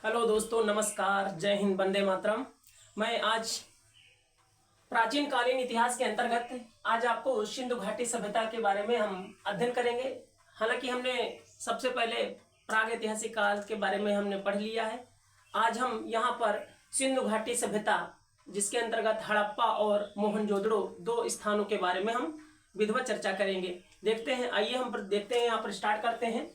Hello दोस्तों, नमस्कार, जय हिंद, वंदे मातरम। मैं आज प्राचीन कालीन इतिहास के अंतर्गत आज आपको सिंधु घाटी सभ्यता के बारे में हम अध्ययन करेंगे। हालांकि हमने सबसे पहले प्राग ऐतिहासिक काल के बारे में हमने पढ़ लिया है। आज हम यहाँ पर सिंधु घाटी सभ्यता, जिसके अंतर्गत हड़प्पा और मोहनजोदड़ो दो स्थानों के बारे में हम विधिवत चर्चा करेंगे। देखते हैं, आइए हम देखते हैं, यहाँ पर स्टार्ट करते हैं।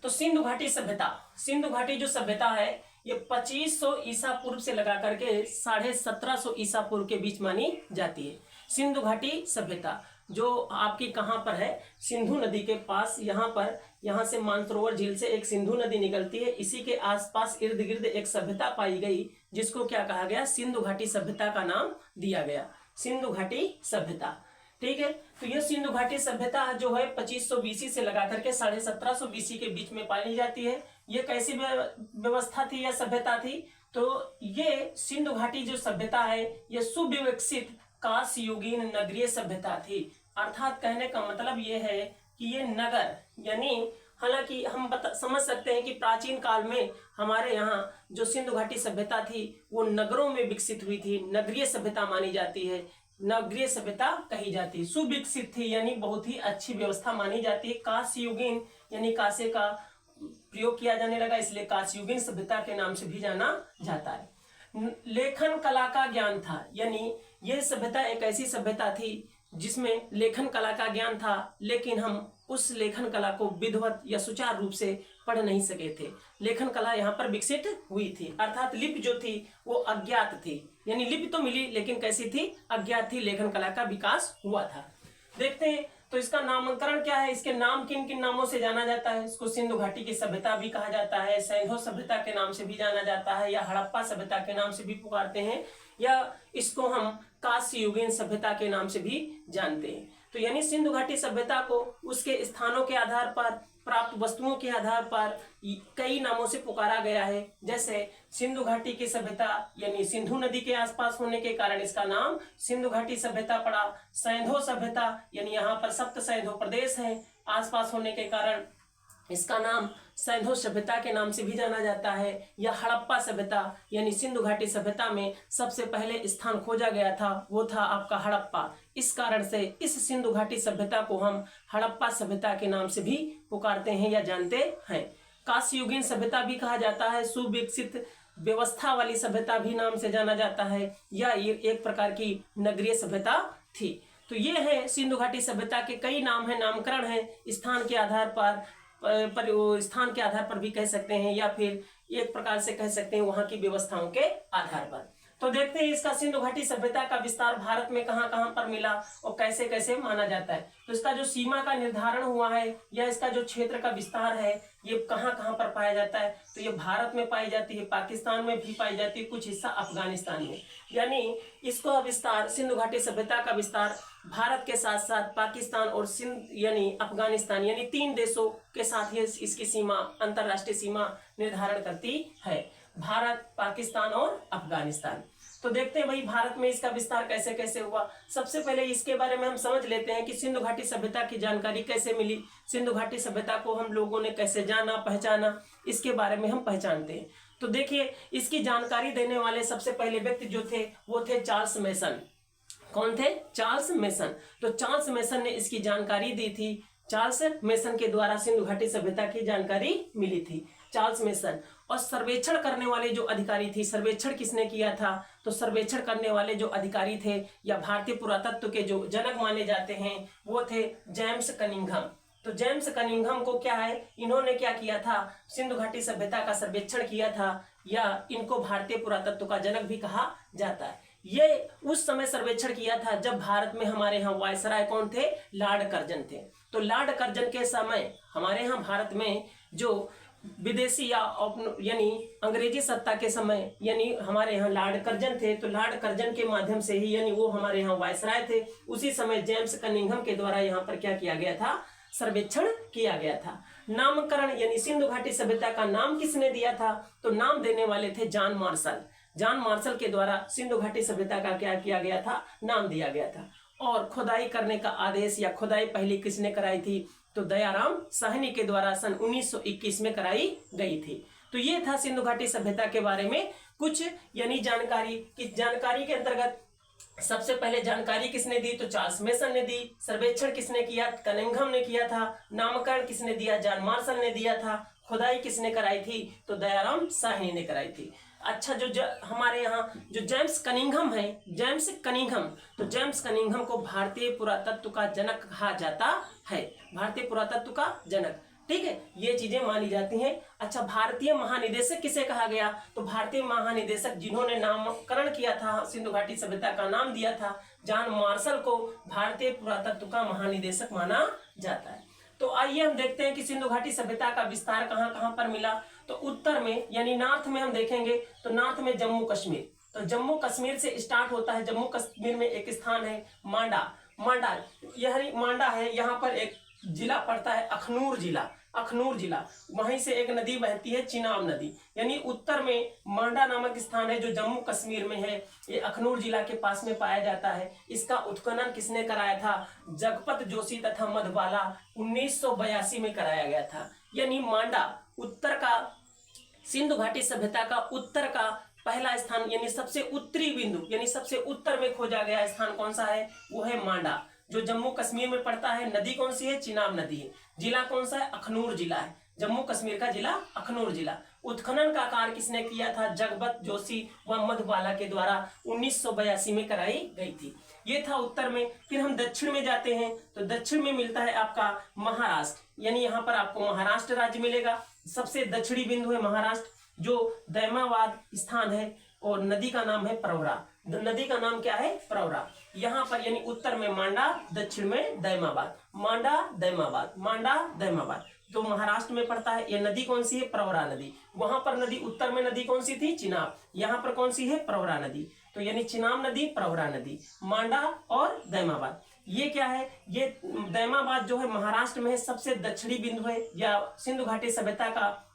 तो सिंधु घाटी सभ्यता, सिंधु घाटी जो सभ्यता है ये 2500 ईसा पूर्व से लगा करके 1750 ईसा पूर्व के बीच मानी जाती है। सिंधु घाटी सभ्यता जो आपकी कहाँ पर है, सिंधु नदी के पास, यहाँ पर, यहाँ से मानसरोवर झील से एक सिंधु नदी निकलती है। इसी के आसपास इर्द गिर्द एक सभ्यता पाई गई जिसको क्या कहा गया, सिंधु घाटी सभ्यता का नाम दिया गया, सिंधु घाटी सभ्यता। ठीक है, तो ये सिंधु घाटी सभ्यता जो है 2500 बीसी से लगा करके 1750 बीसी के बीच में पाई जाती है। ये कैसी व्यवस्था थी या सभ्यता थी? तो ये सिंधु घाटी जो सभ्यता है ये सुव्यवस्थित कांस्ययुगीन नगरीय सभ्यता थी। अर्थात कहने का मतलब ये है कि ये नगर, यानी हालांकि हम समझ सकते हैं कि प्राचीन काल में हमारे यहाँ जो सिंधु घाटी सभ्यता थी वो नगरों में विकसित हुई थी, नगरीय सभ्यता मानी जाती है, नगरीय सभ्यता कही जाती है। सुविकसित थी यानी बहुत ही अच्छी व्यवस्था मानी जाती है। कांस्ययुगीन यानी कांसे का प्रयोग किया जाने लगा, इसलिए कांस्ययुगीन सभ्यता के नाम से भी जाना जाता है। लेखन कला का ज्ञान था, यानी यह सभ्यता एक ऐसी सभ्यता थी जिसमें लेखन कला का ज्ञान था, लेकिन हम उस लेखन कला को विधिवत या सुचारू रूप से पढ़ नहीं सके थे। लेखन कला यहाँ पर विकसित हुई थी, अर्थात लिपि जो थी वो अज्ञात थी, यानी लिपि तो मिली लेकिन कैसी थी, अज्ञात थी। लेखन कला का विकास हुआ था। देखते हैं तो इसका नामकरण क्या है, इसके नाम किन किन नामों से जाना जाता है। इसको सिंधु घाटी की सभ्यता भी कहा जाता है, सैंधव सभ्यता के नाम से भी जाना जाता है, या हड़प्पा सभ्यता के नाम से भी पुकारते हैं, या इसको हम कांस्ययुगीन सभ्यता के नाम से भी जानते हैं। तो यानी सिंधु घाटी सभ्यता को उसके स्थानों के आधार पर, प्राप्त वस्तुओं के आधार पर कई नामों से पुकारा गया है। जैसे सिंधु घाटी की सभ्यता यानी सिंधु नदी के आसपास होने के कारण इसका नाम सिंधु घाटी सभ्यता पड़ा। सैंधव सभ्यता यानी यहाँ पर सप्त सैंधव प्रदेश हैं, आसपास होने के कारण इसका नाम सैंधव सभ्यता के नाम से भी जाना जाता है। या हड़प्पा सभ्यता यानी सिंधु घाटी सभ्यता में सबसे पहले स्थान खोजा गया था वो था आपका हड़प्पा। इस कारण से इस सिंधु घाटी सभ्यता को हम हड़प्पा सभ्यता के नाम से भी पुकारते हैं या जानते हैं। कांस्ययुगीन सभ्यता भी कहा जाता है, सुविकसित व्यवस्था वाली सभ्यता भी नाम से जाना जाता है, या ये एक प्रकार की नगरीय सभ्यता थी। तो ये है सिंधु घाटी सभ्यता के कई नाम है, नामकरण है, स्थान के आधार पर स्थान के आधार पर भी कह सकते हैं, या फिर एक प्रकार से कह सकते हैं वहां की व्यवस्थाओं के आधार पर। तो देखते हैं इसका सिंधु घाटी सभ्यता का विस्तार भारत में कहां कहां पर मिला और कैसे कैसे माना जाता है। तो इसका जो सीमा का निर्धारण हुआ है या इसका जो क्षेत्र का विस्तार है ये कहां कहां पर पाया जाता है, तो ये भारत में पाई जाती है, पाकिस्तान में भी पाई जाती है, कुछ हिस्सा अफगानिस्तान में। यानी इसको विस्तार, सिंधु घाटी सभ्यता का विस्तार भारत के साथ साथ पाकिस्तान और सिंध यानी अफगानिस्तान यानी 3 देशों के साथ ये इसकी सीमा, अंतरराष्ट्रीय सीमा निर्धारण करती है, भारत, पाकिस्तान और अफगानिस्तान। तो देखते हैं भाई भारत में इसका विस्तार कैसे कैसे हुआ। सबसे पहले इसके बारे में हम समझ लेते हैं कि सिंधु घाटी सभ्यता की जानकारी कैसे मिली, सिंधु घाटी सभ्यता को हम लोगों ने कैसे जाना, पहचाना, इसके बारे में हम पहचानते हैं। तो देखिए इसकी जानकारी देने वाले सबसे पहले व्यक्ति जो थे वो थे चार्ल्स मेसन। कौन थे? Charles mason. तो चार्ल्स मेसन ने इसकी जानकारी दी थी। चार्ल्स मेसन के द्वारा सिंधु घाटी सभ्यता की जानकारी मिली थी, चार्ल्स मेसन। और सर्वेक्षण करने वाले जो अधिकारी थी, सर्वेक्षण किसने किया था? तो सर्वेक्षण करने वाले जो अधिकारी थे या भारतीय पुरातत्व के जो जनक माने जाते हैं वो थे जेम्स कनिंघम। तो जेम्स कनिंघम को क्या है, इन्होंने क्या किया था, सिंधु घाटी सभ्यता का सर्वेक्षण किया था, या इनको भारतीय पुरातत्व का जनक भी कहा जाता है। ये उस समय सर्वेक्षण किया था जब भारत में हमारे यहाँ वायसराय कौन थे? लॉर्ड कर्जन थे। तो लॉर्ड कर्जन के समय हमारे यहाँ भारत में जो विदेशी या यानी अंग्रेजी सत्ता के समय यानी हमारे यहाँ लॉर्ड कर्जन थे। तो लॉर्ड कर्जन के माध्यम से ही यानी वो हमारे यहाँ वायसराय थे। उसी समय जेम्स कनिंघम के द्वारा यहाँ पर क्या किया गया था? सर्वेक्षण किया गया था। नामकरण यानी सिंधु घाटी सभ्यता का नाम किसने दिया था? तो नाम देने वाले थे जॉन मार्शल। जॉन मार्शल के द्वारा सिंधु घाटी सभ्यता का क्या किया गया था? नाम दिया गया था। और खुदाई करने का आदेश या खुदाई पहली किसने कराई थी? तो दयाराम साहनी के द्वारा सन 1921 में कराई गई थी। तो ये था सिंधु घाटी सभ्यता के बारे में कुछ यानी जानकारी। किस जानकारी के अंतर्गत सबसे पहले जानकारी किसने दी, तो चार्ल्स मेसन ने दी। सर्वेक्षण किसने किया, कनिंघम ने किया था। नामकरण किसने दिया, जॉन मार्शल ने दिया था। खुदाई किसने कराई थी, तो दयाराम साहनी ने कराई थी। अच्छा, हमारे यहाँ जो जेम्स कनिंघम है, जेम्स कनिंघम, तो जेम्स कनिंघम को भारतीय पुरातत्व का जनक कहा जाता है, भारतीय पुरातत्व का जनक। ठीक है, ये चीजें मानी जाती हैं। अच्छा, भारतीय महानिदेशक किसे कहा गया, तो भारतीय महानिदेशक जिन्होंने नामकरण किया था, सिंधु घाटी सभ्यता का नाम दिया था, जॉन मार्शल को भारतीय पुरातत्व का महानिदेशक माना जाता है। तो आइए हम देखते हैं कि सिंधु घाटी सभ्यता का विस्तार कहाँ कहाँ पर मिला। तो उत्तर में यानी नॉर्थ में हम देखेंगे तो नॉर्थ में जम्मू कश्मीर, तो जम्मू कश्मीर से स्टार्ट होता है। जम्मू कश्मीर में एक स्थान है मांडा, मांडा यह मांडा है, यहाँ पर एक जिला पड़ता है अखनूर जिला, अखनूर जिला, वहीं से एक नदी बहती है चिनाब नदी। यानी उत्तर में मांडा नामक स्थान है जो जम्मू कश्मीर में है, ये अखनूर जिला के पास में पाया जाता है। इसका उत्खनन किसने कराया था, जगपत जोशी तथा मधवाला 1982 में कराया गया था। यानी मांडा उत्तर का, सिंधु घाटी सभ्यता का उत्तर का पहला स्थान यानी सबसे उत्तरी बिंदु यानी सबसे उत्तर में खोजा गया स्थान कौन सा है, वो है मांडा, जो जम्मू कश्मीर में पड़ता है। नदी कौन सी है, चिनाब नदी है। जिला कौन सा है, अखनूर जिला है, जम्मू कश्मीर का जिला अखनूर जिला। उत्खनन का कार्य किसने किया था, जगपत जोशी व मधवाला के द्वारा 1982 में कराई गई थी। ये था उत्तर में। फिर हम दक्षिण में जाते हैं तो दक्षिण में मिलता है आपका महाराष्ट्र, यानी यहाँ पर आपको महाराष्ट्र राज्य मिलेगा। सबसे दक्षिणी बिंदु है महाराष्ट्र, जो दैमाबाद स्थान है, और नदी का नाम है प्रवरा। नदी का नाम क्या है, प्रवरा। यहाँ पर यानी उत्तर में मांडा, दक्षिण में दैमाबाद, मांडा दैमाबाद, मांडा दैमाबाद, तो महाराष्ट्र में पड़ता है। ये नदी कौन सी है, प्रवरा नदी। वहां पर नदी, उत्तर में नदी कौन सी थी, चिनाब, यहाँ पर कौन सी है, प्रवरा नदी। तो यानी चिनाब नदी, प्रवरा नदी, मांडा और दैमाबाद। ये क्या है, ये दैमाबाद जो है महाराष्ट्र में है, सबसे दक्षिणी बिंदु है, या सिंधु घाटी सभ्यता का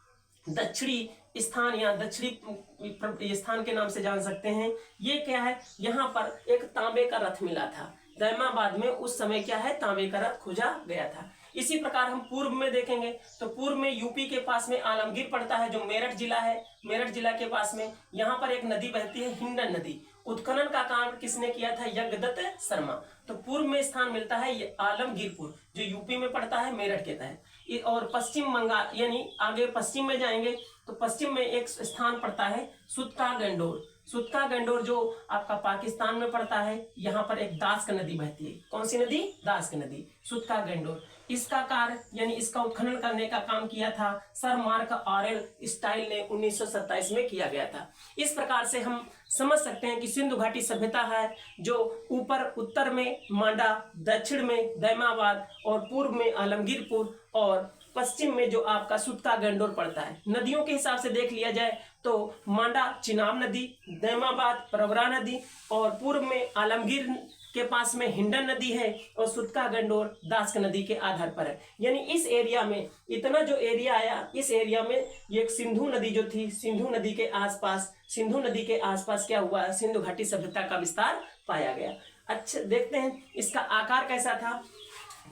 दक्षिणी स्थान या दक्षिणी स्थान के नाम से जान सकते हैं। ये क्या है, यहाँ पर एक तांबे का रथ मिला था दैमाबाद में, उस समय क्या है, तांबे का रथ खोजा गया था। इसी प्रकार हम पूर्व में देखेंगे तो पूर्व में यूपी के पास में आलमगीर पड़ता है, जो मेरठ जिला है, मेरठ जिला के पास में यहाँ पर एक नदी बहती है, हिंडन नदी। उत्खनन का काम किसने किया था, यज्ञदत्त शर्मा। तो पूर्व में स्थान मिलता है ये आलमगीरपुर, जो यूपी में पड़ता है मेरठ के तहत। और पश्चिम बंगाल यानी आगे पश्चिम में जाएंगे तो पश्चिम में एक स्थान पड़ता है सुतका गंडोर, सुतका गंडोर जो आपका पाकिस्तान में पड़ता है। यहाँ पर एक दास्क नदी बहती है, कौन सी नदी, दास्क नदी, सुतका गंडोर। इसका कार्य यानी इसका उत्खनन करने का काम किया था सर मार्क ऑरेल स्टाइल ने 1927 में किया गया था। इस प्रकार से हम समझ सकते हैं कि सिंधु घाटी सभ्यता है जो ऊपर उत्तर में मांडा, दक्षिण में दैमाबाद और पूर्व में आलमगीरपुर और पश्चिम में जो आपका सुतका गंडोर पड़ता है। नदियों के हिसाब से देख लिया जाए तो मांडा चिनाब नदी, दैमाबाद प्रवरा नदी, और पूर्व में आलमगीर के पास में हिंडन नदी है, और सुतका गंडोर दास्क नदी के आधार पर है। यानी इस एरिया में इतना जो एरिया आया, इस एरिया में ये एक सिंधु नदी जो थी, सिंधु नदी के आसपास, सिंधु नदी के आसपास क्या हुआ, सिंधु घाटी सभ्यता का विस्तार पाया गया। अच्छा, देखते हैं इसका आकार कैसा था।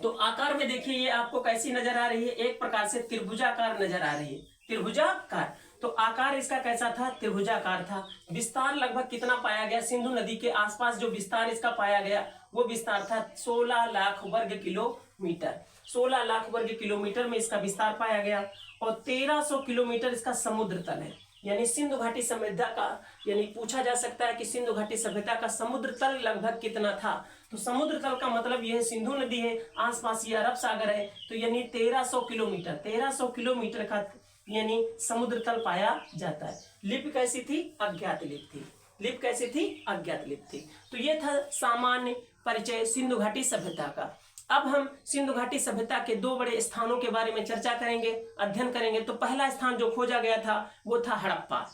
तो आकार में देखिए ये आपको कैसी नजर आ रही है, एक प्रकार से त्रिभुजाकार नजर आ रही है, त्रिभुजाकार। तो आकार इसका कैसा था, त्रिभुजाकार था। विस्तार लगभग कितना पाया गया, सिंधु नदी के आसपास जो विस्तार इसका पाया गया वो विस्तार था 16 लाख वर्ग किलोमीटर, 16 लाख वर्ग किलोमीटर में इसका विस्तार पाया गया। और 1300 किलोमीटर इसका समुद्र तल है। यानी सिंधु घाटी सभ्यता का, यानी पूछा जा सकता है कि सिंधु घाटी सभ्यता का समुद्र तल लगभग कितना था। तो समुद्र तल का मतलब यह सिंधु नदी है, आसपास ये अरब सागर है, तो यानी 1300 किलोमीटर, 1300 किलोमीटर का यानी समुद्र तल पाया जाता है। लिपि कैसी थी, अज्ञात लिपि थी। लिपि कैसी थी, अज्ञात लिपि थी। तो ये था सामान्य परिचय सिंधु घाटी सभ्यता का। अब हम सिंधु घाटी सभ्यता के दो बड़े स्थानों के बारे में चर्चा करेंगे, अध्ययन करेंगे। तो पहला स्थान जो खोजा गया था वो था हड़प्पा।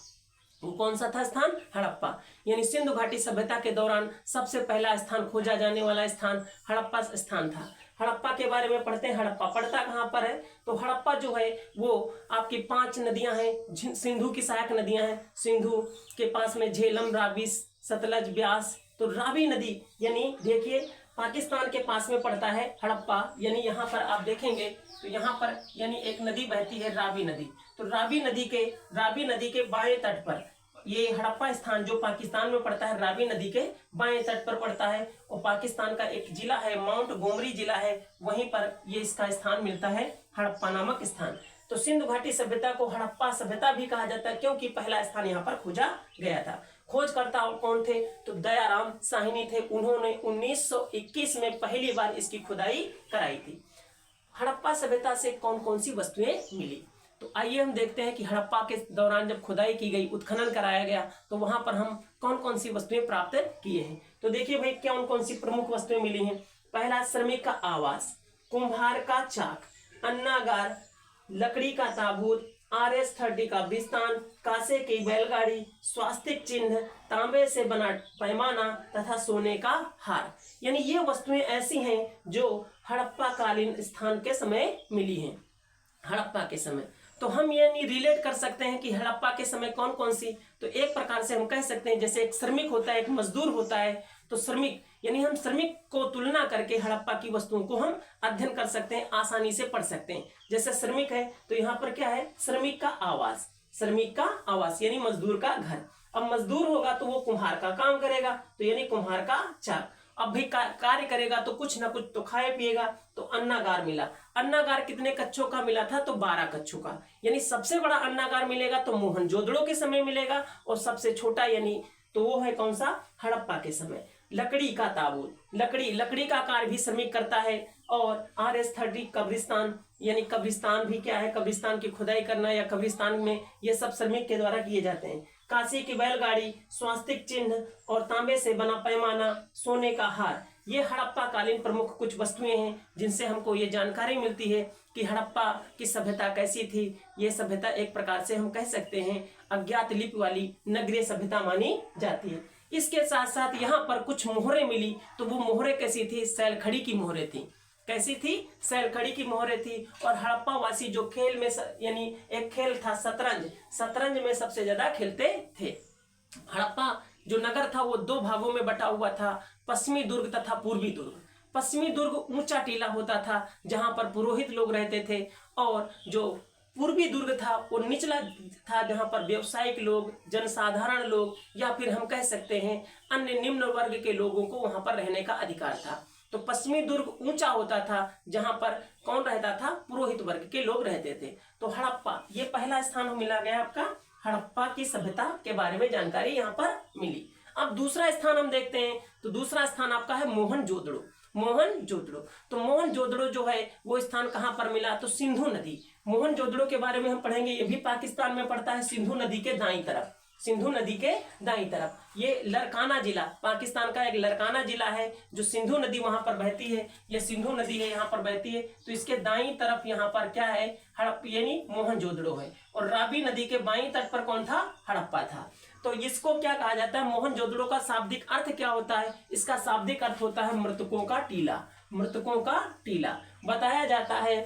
वो कौन सा था स्थान, हड़प्पा। यानी सिंधु घाटी सभ्यता के दौरान सबसे पहला स्थान खोजा जाने वाला स्थान हड़प्पा स्थान था। हड़प्पा के बारे में पढ़ते हैं। हड़प्पा पड़ता कहाँ पर है, तो हड़प्पा जो है वो आपकी 5 नदियां हैं, सिंधु की सहायक नदियां हैं। सिंधु के पास में झेलम, रावी, सतलज, ब्यास। तो रावी नदी यानी देखिए पाकिस्तान के पास में पड़ता है हड़प्पा। यानी यहाँ पर आप देखेंगे तो यहाँ पर यानी एक नदी बहती है, रावी नदी। तो रावी नदी के बाएं तट पर ये हड़प्पा स्थान जो पाकिस्तान में पड़ता है, रावी नदी के बाएं तट पर पड़ता है। और पाकिस्तान का एक जिला है, माउंट गोमरी जिला है, वहीं पर ये इसका स्थान मिलता है, हड़प्पा नामक स्थान। तो सिंधु घाटी सभ्यता को हड़प्पा सभ्यता भी कहा जाता है, क्योंकि पहला स्थान यहाँ पर खोजा गया था। खोजकर्ता कौन थे? तो दयाराम साहनी थे। उन्होंने 1921 में पहली बार इसकी खुदाई कराई थी। हड़प्पा सभ्यता से कौन कौन सी वस्तुएं मिली, तो आइए हम देखते हैं कि हड़प्पा के दौरान जब खुदाई की गई, उत्खनन कराया गया, तो वहां पर हम कौन कौन सी वस्तुएं प्राप्त किए हैं। तो देखिए भाई, कौन कौन सी प्रमुख वस्तुएं मिली हैं। पहला, श्रमिक का आवास, कुम्हार का चाक, अन्नागार, लकड़ी का ताबूत, RS-30 का कब्रिस्तान, कांसे की बैलगाड़ी, स्वास्तिक चिन्ह, तांबे से बना पैमाना तथा सोने का हार। यानी ये वस्तुएं ऐसी हैं जो हड़प्पा कालीन स्थान के समय मिली हैं। हड़प्पा के समय तो हम यानी रिलेट कर सकते हैं कि हड़प्पा के समय कौन कौन सी, तो एक प्रकार से हम कह सकते हैं जैसे एक श्रमिक होता है, एक मजदूर होता है। तो श्रमिक यानी हम श्रमिक को तुलना करके हड़प्पा की वस्तुओं को हम अध्ययन कर सकते हैं, आसानी से पढ़ सकते हैं। जैसे श्रमिक है तो यहाँ पर क्या है, श्रमिक का आवास, श्रमिक का आवास यानी मजदूर का घर। अब मजदूर होगा तो वो कुम्हार का काम करेगा, तो यानी कुम्हार का चाक। अब भी कार्य करेगा तो कुछ ना कुछ तो खाए पिएगा। तो अन्नागार मिला। अन्नागार कितने कच्छों का मिला था? तो 12 कच्छों का। यानी सबसे बड़ा अन्नागार मिलेगा तो मोहनजोदड़ो के समय मिलेगा, और सबसे छोटा यानी तो वो है कौन सा, हड़प्पा के समय। लकड़ी का ताबूत, लकड़ी का कार्य भी श्रमिक करता है। और RS-30 कब्रिस्तान, यानी कब्रिस्तान भी क्या है, कब्रिस्तान की खुदाई करना या कब्रिस्तान में ये सब श्रमिक के द्वारा किए जाते हैं। कांसे की बैलगाड़ी, स्वास्तिक चिन्ह और तांबे से बना पैमाना, सोने का हार, ये हड़प्पा कालीन प्रमुख कुछ वस्तुएं हैं जिनसे हमको ये जानकारी मिलती है कि हड़प्पा की सभ्यता कैसी थी। ये सभ्यता एक प्रकार से हम कह सकते हैं अज्ञात लिपि वाली नगरीय सभ्यता मानी जाती है। इसके साथ साथ यहाँ पर कुछ मोहरें मिली। तो वो मोहरें कैसी थी? सैलखड़ी की मोहरें थी। कैसी थी? सैलखड़ी की मोहरें थी। और हड़प्पा वासी जो खेल में यानी एक खेल था शतरंज में सबसे ज्यादा खेलते थे। हड़प्पा जो नगर था वो 2 भागों में बटा हुआ था, पश्चिमी दुर्ग तथा पूर्वी दुर्ग। पश्चिमी दुर्ग ऊंचा टीला होता था जहां पर पुरोहित लोग रहते थे, और जो पूर्वी दुर्ग था वो निचला था जहां पर व्यवसायिक लोग, जनसाधारण लोग, या फिर हम कह सकते हैं अन्य निम्न वर्ग के लोगों को वहां पर रहने का अधिकार था। तो पश्चिमी दुर्ग ऊंचा होता था जहां पर कौन रहता था? पुरोहित वर्ग के लोग रहते थे। तो हड़प्पा ये पहला स्थान मिला गया आपका, हड़प्पा की सभ्यता के बारे में जानकारी यहाँ पर मिली। अब दूसरा स्थान हम देखते हैं, तो दूसरा स्थान आपका है मोहनजोदड़ो। तो मोहनजोदड़ो जो है वो स्थान कहाँ पर मिला? तो सिंधु नदी। मोहनजोदड़ो के बारे में हम पढ़ेंगे, ये भी पाकिस्तान में पड़ता है, सिंधु नदी के दाईं तरफ। सिंधु नदी के दाईं तरफ ये लरकाना जिला, पाकिस्तान का एक लरकाना जिला है जो सिंधु नदी वहां पर बहती है। ये सिंधु नदी है यहाँ पर बहती है। तो इसके दाईं तरफ यहाँ पर क्या है? हड़प्पा यानी मोहनजोदड़ो है। और रावी नदी के बाईं तट पर कौन था? हड़प्पा था। तो इसको क्या कहा जाता है? मोहनजोदड़ो का शाब्दिक अर्थ क्या होता है? इसका शाब्दिक अर्थ होता है मृतकों का टीला। मृतकों का टीला। बताया जाता है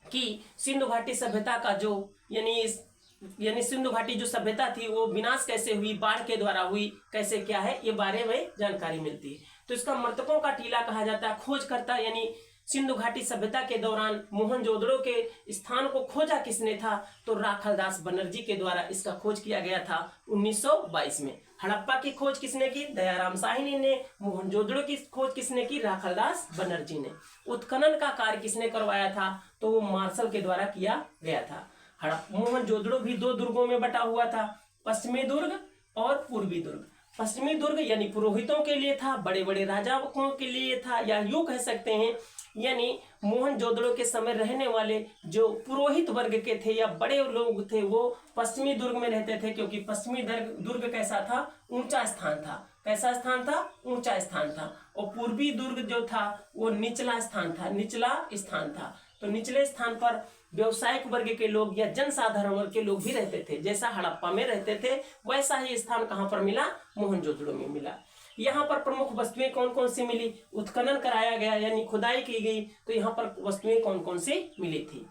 कि सिंधु घाटी सभ्यता का जो यानी सिंधु घाटी जो सभ्यता थी वो विनाश कैसे हुई, बाढ़ के द्वारा हुई, कैसे क्या है, ये बारे में जानकारी मिलती है। तो इसका मृतकों का टीला कहा जाता है। खोजकर्ता यानी सिंधु घाटी सभ्यता के दौरान मोहनजोदड़ो के स्थान को खोजा किसने था? तो राखलदास बनर्जी के द्वारा इसका खोज किया गया था 1922 में। हड़प्पा की खोज किसने की? दयाराम साहनी ने। मोहनजोदड़ो की खोज किसने की? राखलदास बनर्जी ने। उत्खनन का कार्य किसने करवाया था? तो वो मार्शल के द्वारा किया गया था। मोहनजोदड़ो भी 2 दुर्गों में बटा हुआ था, पश्चिमी दुर्ग और पूर्वी दुर्ग। पश्चिमी दुर्ग यानी पुरोहितों के लिए था, बड़े बड़े राजाओं के लिए था, या यूं कह सकते हैं यानी मोहनजोदड़ो के समय रहने वाले जो पुरोहित वर्ग के थे या बड़े लोग थे वो पश्चिमी दुर्ग में रहते थे, क्योंकि पश्चिमी दुर्ग कैसा था? ऊंचा स्थान था। कैसा स्थान था? ऊंचा स्थान था। और पूर्वी दुर्ग जो था वो निचला स्थान था। तो निचले स्थान पर व्यवसायिक वर्ग के लोग या जनसाधारण वर्ग के लोग भी रहते थे। जैसा हड़प्पा में रहते थे वैसा ही स्थान कहाँ पर मिला? मोहनजोदड़ो में मिला। यहाँ पर प्रमुख वस्तुएं कौन कौन सी मिली? उत्खनन कराया गया यानी खुदाई की गई, तो यहाँ पर वस्तुएं कौन कौन सी मिली थी?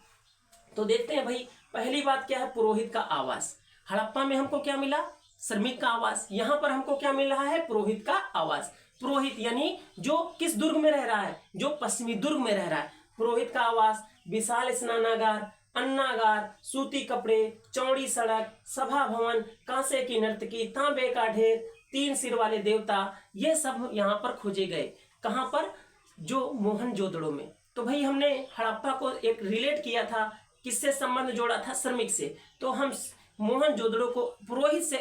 तो देखते हैं भाई, पहली बात क्या है? पुरोहित का आवास। हड़प्पा में हमको क्या मिला? श्रमिक का आवास। यहाँ पर हमको क्या मिल रहा है? पुरोहित का आवास। पुरोहित यानी जो किस दुर्ग में रह रहा है, जो पश्चिमी दुर्ग में रह रहा है। पुरोहित का आवास विशाल स्नानागार, अन्नागार, सूती कपड़े, चौड़ी सड़क, सभा भवन, कांसे की नर्तकी, तांबे का ढेर, 3 सिर वाले देवता, ये सब यहाँ पर खोजे गए। कहाँ पर? जो मोहनजोदड़ो में। तो भाई हमने हड़प्पा को एक रिलेट किया था, किससे संबंध जोड़ा था? श्रमिक से। तो हम मोहनजोदड़ो को पुरोहित से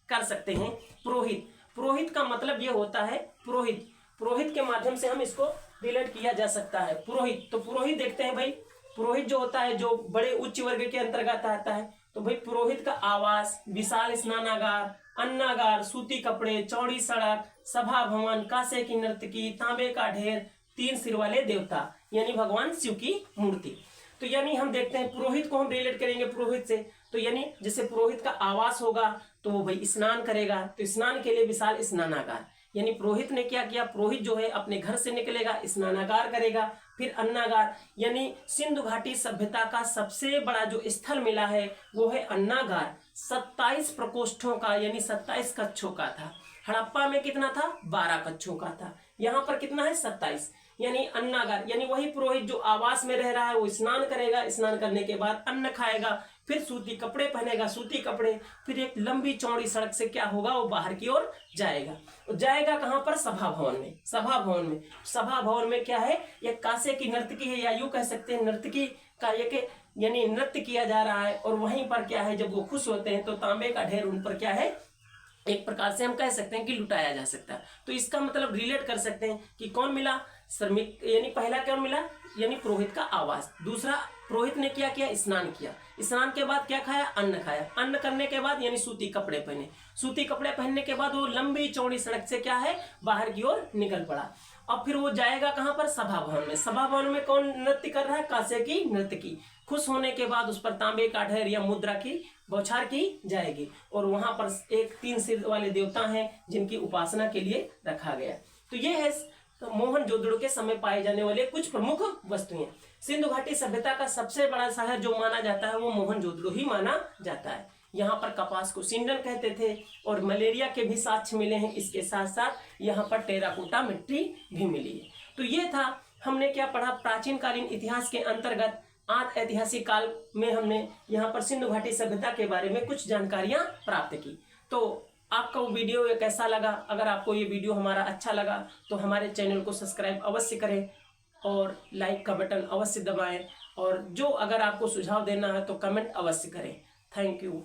कर सकते हैं। पुरोहित, पुरोहित का मतलब ये होता है पुरोहित, पुरोहित के माध्यम से हम इसको रिलेट किया जा सकता है। पुरोहित, तो पुरोहित देखते हैं भाई, पुरोहित जो होता है जो बड़े उच्च वर्ग के अंतर्गत आता है। तो भाई पुरोहित का आवास विशाल स्नानागार, अन्नागार, सूती कपड़े, चौड़ी सड़क, सभा भवन, कांसे की नर्तकी, तांबे का ढेर, 3 सिर वाले देवता यानी भगवान शिव की मूर्ति। तो यानी हम देखते हैं पुरोहित को हम रिलेट करेंगे पुरोहित से। तो यानी जैसे पुरोहित का आवास होगा तो वो भाई स्नान करेगा, तो स्नान के लिए विशाल स्नानागार, यानी पुरोहित ने क्या किया? पुरोहित जो है अपने घर से निकलेगा, स्नानागार करेगा। फिर अन्नागार, यानी सिंधु घाटी सभ्यता का सबसे बड़ा जो स्थल मिला है वो है अन्नागार। 27 प्रकोष्ठों का यानी 27 कक्षों का था। हड़प्पा में कितना था? 12 कक्षों का था। यहाँ पर कितना है? 27। यानी अन्नागार, यानी वही पुरोहित जो आवास में रह रहा है वो स्नान करेगा, स्नान करने के बाद अन्न खाएगा, फिर सूती कपड़े पहनेगा, सूती कपड़े, फिर एक लंबी चौड़ी सड़क से क्या होगा? वो बाहर की ओर जाएगा। जाएगा कहाँ पर? सभा भवन में। सभा भवन में, सभा भवन में क्या है? एक कांसे की नर्तकी है, या यूं कह सकते हैं नर्तकी का एक यानी नृत्य किया जा रहा है। और वहीं पर क्या है? जब वो खुश होते हैं तो तांबे का ढेर उन पर क्या है? एक प्रकार से हम कह सकते हैं कि लुटाया जा सकता है। तो इसका मतलब रिलेट कर सकते हैं कि कौन मिला? श्रमिक, यानी पहला कौन मिला? यानी पुरोहित का आवास। दूसरा, पुरोहित ने क्या किया? स्नान किया। स्नान के बाद क्या खाया? अन्न खाया। अन्न करने के बाद यानी सूती कपड़े पहने। सूती कपड़े पहनने के बाद वो लंबी चौड़ी सड़क से क्या है? बाहर की ओर निकल पड़ा। अब फिर वो जाएगा कहाँ पर? सभा भवन में। सभा भवन में कौन नृत्य कर रहा है? कांसे की नर्तकी। खुश होने के बाद उस पर तांबे का ढेर या मुद्रा की बौछार की जाएगी। और वहां पर एक 3 सिर वाले देवता हैं जिनकी उपासना के लिए रखा गया। तो ये है तो मोहनजोदड़ो के समय पाए जाने वाले कुछ प्रमुख वस्तुएं। सिंधु घाटी सभ्यता का सबसे बड़ा शहर जो माना जाता है वो मोहनजोदड़ो ही माना जाता है। यहाँ पर कपास को सिंडन कहते थे और मलेरिया के भी साक्ष्य मिले हैं। इसके साथ साथ यहाँ पर टेराकोटा मिट्टी भी मिली है। तो ये था, हमने क्या पढ़ा? प्राचीन कालीन इतिहास के अंतर्गत आद ऐतिहासिक काल में हमने यहाँ पर सिंधु घाटी सभ्यता के बारे में कुछ जानकारियां प्राप्त की। तो आपका वो वीडियो कैसा लगा? अगर आपको ये वीडियो हमारा अच्छा लगा तो हमारे चैनल को सब्सक्राइब अवश्य करें और लाइक का बटन अवश्य दबाएं। और जो अगर आपको सुझाव देना है तो कमेंट अवश्य करें। Thank you.